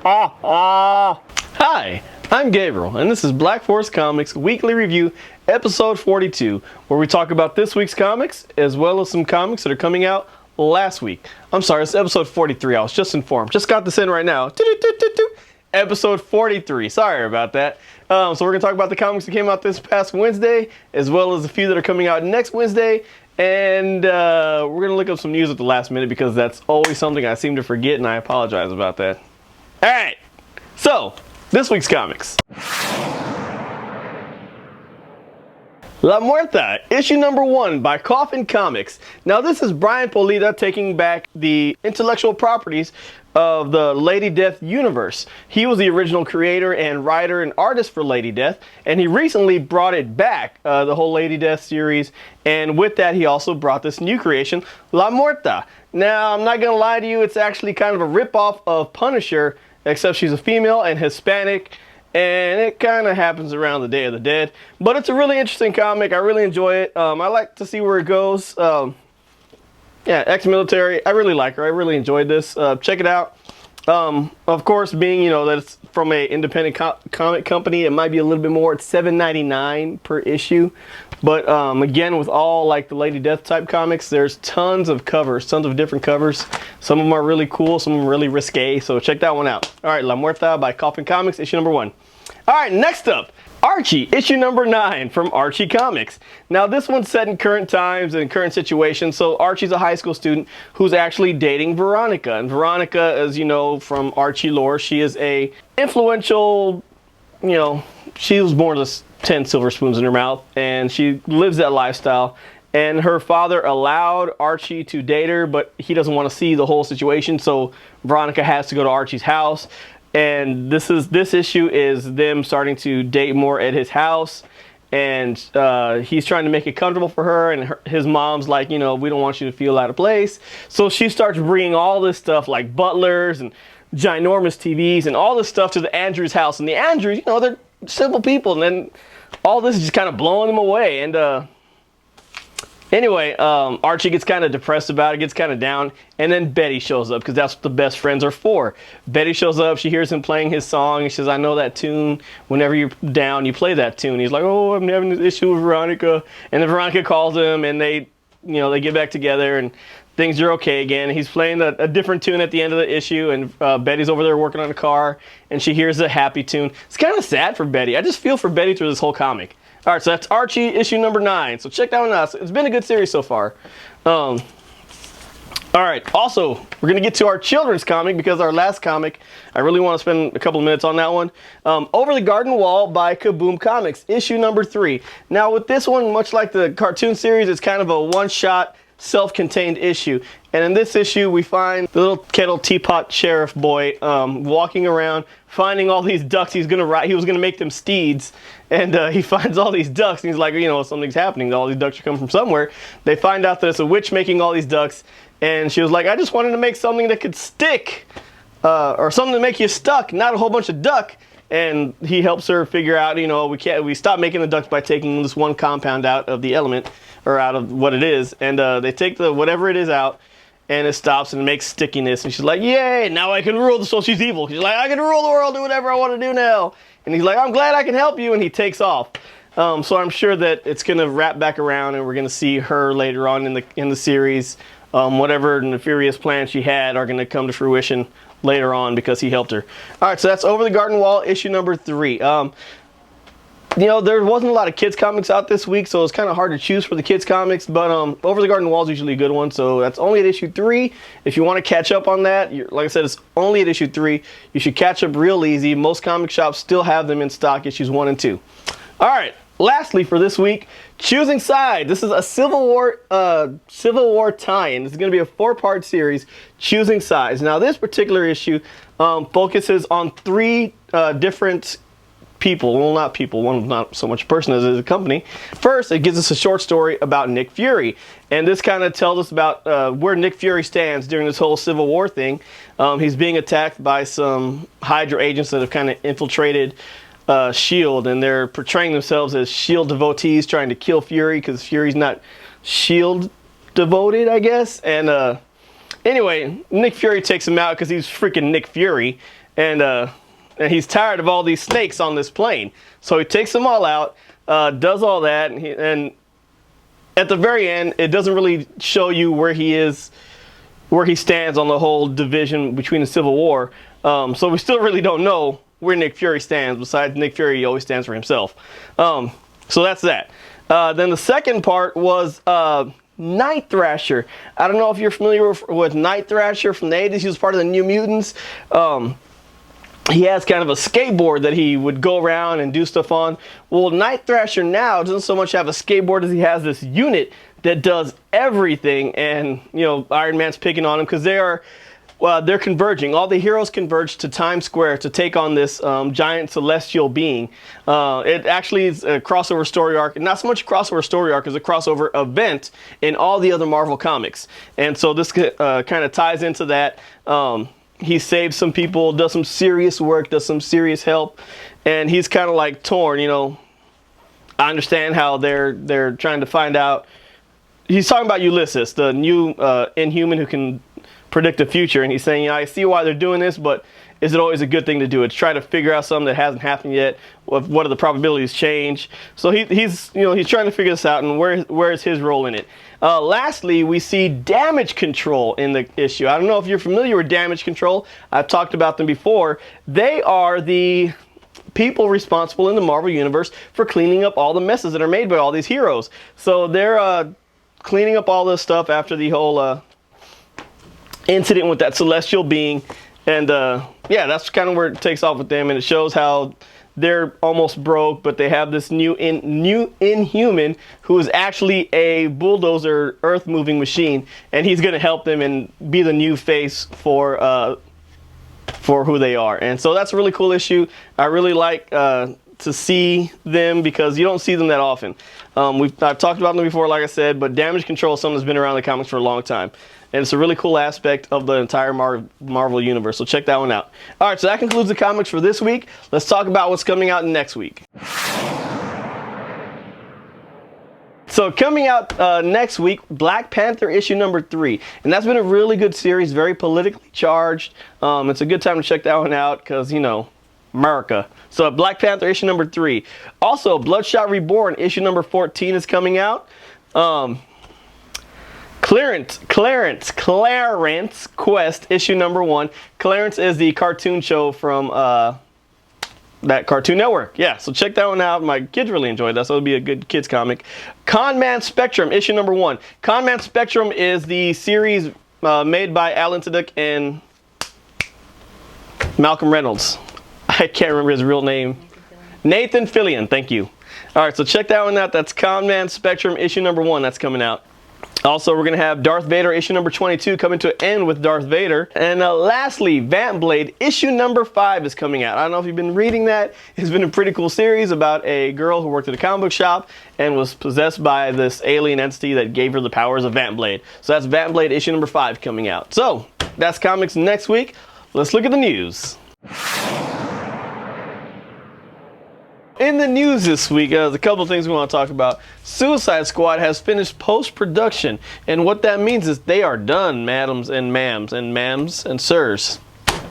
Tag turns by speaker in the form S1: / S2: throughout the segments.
S1: Hi, I'm Gabriel, and this is Black Forest Comics Weekly Review, episode 42, where we talk about this week's comics, as well as some comics that are coming out last week. I'm sorry, it's episode 43, I was just informed. Just got this in right now. Episode 43, sorry about that. So we're going to talk about the comics that came out this past Wednesday, as well as a few that are coming out next Wednesday. And we're going to look up some news at the last minute because that's always something I seem to forget, and I apologize about that. Alright, so this week's comics. La Muerta, issue number 1 by Coffin Comics. Now this is Brian Polita taking back the intellectual properties of the Lady Death universe. He was the original creator and writer and artist for Lady Death, and he recently brought it back, the whole Lady Death series, and with that he also brought this new creation, La Muerta. Now I'm not gonna lie to you, it's actually kind of a ripoff of Punisher, except she's a female and Hispanic, and it kind of happens around the Day of the Dead. But it's a really interesting comic. I really enjoy it. I like to see where it goes. Yeah, ex-military. I really like her. I really enjoyed this. Check it out. Of course, being, you know, that it's from a independent comic company, it might be a little bit more. It's $7.99 per issue. But again, with all like the Lady Death type comics, there's tons of covers, tons of different covers. Some of them are really cool, some of them are really risque. So check that one out. All right, La Muerta by Coffin Comics, issue number 1. All right, next up, Archie, issue number 9 from Archie Comics. Now this one's set in current times and current situations. So Archie's a high school student who's actually dating Veronica. And Veronica, as you know from Archie lore, she is a influential, you know, she was born with 10 silver spoons in her mouth, and she lives that lifestyle. And her father allowed Archie to date her, but he doesn't want to see the whole situation, so Veronica has to go to Archie's house. And this issue is them starting to date more at his house, and he's trying to make it comfortable for her, and his mom's like, you know, we don't want you to feel out of place. So she starts bringing all this stuff like butlers and ginormous TVs and all this stuff to the Andrews house. And the Andrews, you know, they're simple people, and then all this is just kind of blowing them away. And anyway, Archie gets kind of depressed about it, gets kind of down, and then Betty shows up, because that's what the best friends are for. Betty shows up, she hears him playing his song, and she says, I know that tune. Whenever you're down, you play that tune. He's like, oh, I'm having this issue with Veronica. And then Veronica calls him, and they, you know, they get back together, and things are okay again. He's playing a different tune at the end of the issue, and Betty's over there working on a car, and she hears a happy tune. It's kind of sad for Betty. I just feel for Betty through this whole comic. All right, so that's Archie, issue number 9. So check that one out. It's been a good series so far. All right, also, we're going to get to our children's comic, because our last comic, I really want to spend a couple of minutes on that one. Over the Garden Wall by Kaboom Comics, issue number 3. Now, with this one, much like the cartoon series, it's kind of a one-shot, self-contained issue. And in this issue, we find the little kettle teapot sheriff boy walking around, finding all these ducks. He was gonna make them steeds, and he finds all these ducks, and he's like, you know, something's happening. All these ducks are coming from somewhere. They find out that it's a witch making all these ducks, and she was like, I just wanted to make something that could stick, or something to make you stuck, not a whole bunch of duck. And he helps her figure out, you know, we stop making the ducks by taking this one compound out of the element, or out of what it is, and they take the whatever it is out, and it stops and it makes stickiness, and she's like, yay, now I can rule the, so she's evil. She's like, I can rule the world, do whatever I want to do now. And he's like, I'm glad I can help you, and he takes off. So I'm sure that it's going to wrap back around, and we're going to see her later on in the series. Whatever nefarious plans she had are going to come to fruition later on because he helped her. All right, so that's Over the Garden Wall, issue number 3. You know, there wasn't a lot of kids comics out this week, so it's kind of hard to choose for the kids comics, but Over the Garden Wall is usually a good one, so that's only at issue 3. If you want to catch up on that, like I said, it's only at issue 3. You should catch up real easy. Most comic shops still have them in stock, issues 1 and 2. All right, lastly for this week, Choosing Side. This is a Civil War tie-in. This is going to be a 4-part series, Choosing Sides. Now, this particular issue focuses on 3 different people. Well, not people. One, not so much a person as a company. First, it gives us a short story about Nick Fury. And this kind of tells us about where Nick Fury stands during this whole Civil War thing. He's being attacked by some Hydra agents that have kind of infiltrated S.H.I.E.L.D. and they're portraying themselves as S.H.I.E.L.D. devotees trying to kill Fury because Fury's not S.H.I.E.L.D. devoted, I guess. And anyway, Nick Fury takes him out because he's freaking Nick Fury. and he's tired of all these snakes on this plane. So he takes them all out, does all that, and at the very end, it doesn't really show you where he is, where he stands on the whole division between the Civil War. So we still really don't know where Nick Fury stands. Besides, Nick Fury always stands for himself. So that's that. Then the second part was Night Thrasher. I don't know if you're familiar with Night Thrasher from the 80s. He was part of the New Mutants. He has kind of a skateboard that he would go around and do stuff on. Well, Night Thrasher now doesn't so much have a skateboard as he has this unit that does everything. And, you know, Iron Man's picking on him because they're converging. All the heroes converge to Times Square to take on this giant celestial being. It actually is a crossover story arc. Not so much a crossover story arc as a crossover event in all the other Marvel comics. And so this kind of ties into that. He saves some people, does some serious work, does some serious help, and he's kind of like torn, you know. I understand how they're trying to find out. He's talking about Ulysses, the new Inhuman who can predict the future, and he's saying, you know, I see why they're doing this, but is it always a good thing to do it? To try to figure out something that hasn't happened yet. What are the probabilities change? So he's trying to figure this out, and where is his role in it? Lastly, we see Damage Control in the issue. I don't know if you're familiar with Damage Control. I've talked about them before. They are the people responsible in the Marvel Universe for cleaning up all the messes that are made by all these heroes. So they're cleaning up all this stuff after the whole incident with that celestial being. And yeah, that's kind of where it takes off with them, and it shows how they're almost broke, but they have this new Inhuman who is actually a bulldozer, earth-moving machine, and he's going to help them and be the new face for who they are. And so that's a really cool issue. I really like to see them because you don't see them that often. I've talked about them before, like I said, but Damage Control is something that's been around the comics for a long time. And it's a really cool aspect of the entire Marvel Universe. So check that one out. All right, so that concludes the comics for this week. Let's talk about what's coming out next week. So coming out next week, Black Panther issue number 3. And that's been a really good series, very politically charged. It's a good time to check that one out because, you know, America. So Black Panther issue number 3. Also, Bloodshot Reborn issue number 14 is coming out. Clarence Quest issue number 1. Clarence is the cartoon show from that Cartoon Network. Yeah, so check that one out. My kids really enjoyed that, so it'll be a good kids comic. Con Man Spectrum issue number 1. Con Man Spectrum is the series made by Alan Tudyk and Malcolm Reynolds. I can't remember his real name. Nathan Fillion, thank you. All right, so check that one out. That's Con Man Spectrum issue number 1. That's coming out. Also, we're going to have Darth Vader issue number 22 coming to an end with Darth Vader. And lastly, Vamp Blade issue number 5 is coming out. I don't know if you've been reading that. It's been a pretty cool series about a girl who worked at a comic book shop and was possessed by this alien entity that gave her the powers of Vamp Blade. So that's Vamp Blade issue number 5 coming out. So that's comics next week. Let's look at the news. In the news this week, there's a couple of things we want to talk about. Suicide Squad has finished post-production, and what that means is they are done, madams and ma'ams and sirs.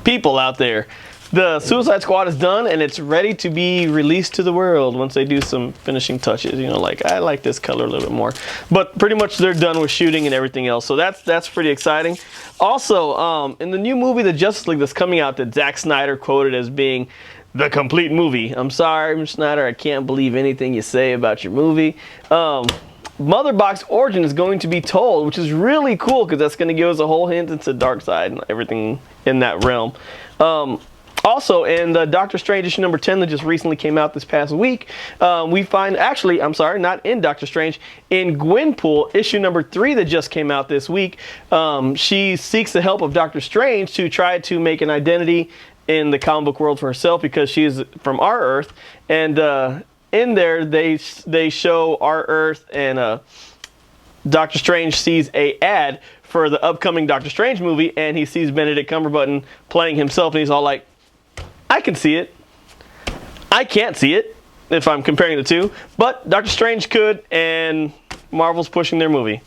S1: People out there. The Suicide Squad is done, and it's ready to be released to the world once they do some finishing touches. You know, like, I like this color a little bit more. But pretty much they're done with shooting and everything else, so that's pretty exciting. Also, in the new movie, The Justice League, that's coming out, that Zack Snyder quoted as being the complete movie. I'm sorry, Mr. Snyder, I can't believe anything you say about your movie. Mother Box Origin is going to be told, which is really cool because that's going to give us a whole hint into Darkseid and everything in that realm. Also, in the Doctor Strange issue number 10 that just recently came out this past week, we find, actually, I'm sorry, not in Doctor Strange, in Gwenpool issue number 3 that just came out this week, she seeks the help of Doctor Strange to try to make an identity in the comic book world for herself because she is from our Earth, and in there they show our Earth, and Doctor Strange sees a ad for the upcoming Doctor Strange movie, and he sees Benedict Cumberbatch playing himself, and he's all like, I can see it. I can't see it if I'm comparing the two, but Doctor Strange could, and Marvel's pushing their movie.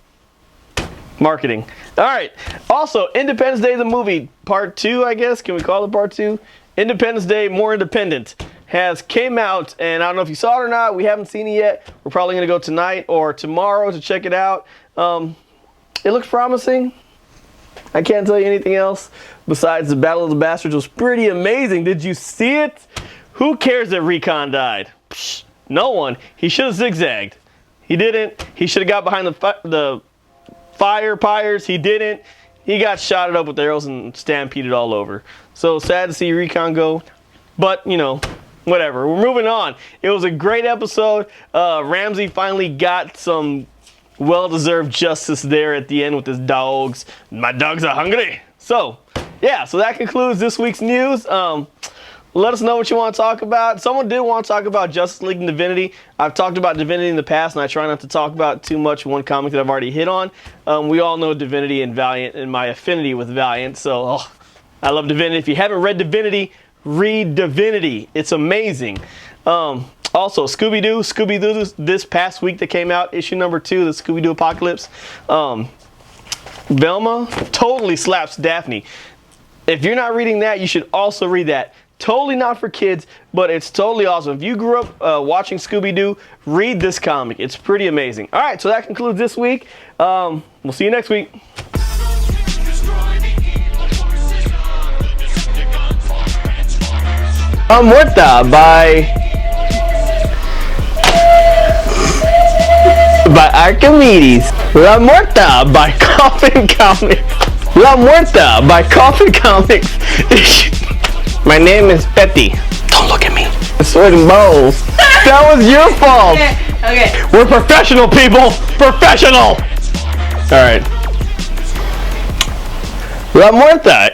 S1: Marketing. All right. Also, Independence Day, the movie, part 2, I guess. Can we call it part 2? Independence Day, More Independent has came out, and I don't know if you saw it or not. We haven't seen it yet. We're probably going to go tonight or tomorrow to check it out. It looks promising. I can't tell you anything else besides the Battle of the Bastards was pretty amazing. Did you see it? Who cares that Recon died? Psh, no one. He should have zigzagged. He didn't. He should have got behind the fire pyres. He didn't. He got shotted up with arrows and stampeded all over. So sad to see Recon go, but you know, whatever. We're moving on. It was a great episode. Ramsey finally got some well-deserved justice there at the end with his dogs. My dogs are hungry. So, yeah, so that concludes this week's news. Let us know what you want to talk about. Someone did want to talk about Justice League and Divinity. I've talked about Divinity in the past, and I try not to talk about too much one comic that I've already hit on. We all know Divinity and Valiant and my affinity with Valiant, so I love Divinity. If you haven't read Divinity, read Divinity. It's amazing. Also, Scooby-Doo this past week that came out, issue number 2, the Scooby-Doo Apocalypse. Velma totally slaps Daphne. If you're not reading that, you should also read that. Totally not for kids, but it's totally awesome. If you grew up watching Scooby-Doo, read this comic. It's pretty amazing. All right, so that concludes this week. We'll see you next week. La Muerta by Archimedes. La Muerta by Coffin Comics. La Muerta by Coffin Comics. My name is Betty. Don't look at me. Sweating balls. That was your fault.
S2: Okay.
S1: We're professional people. Professional. All right. La Muerta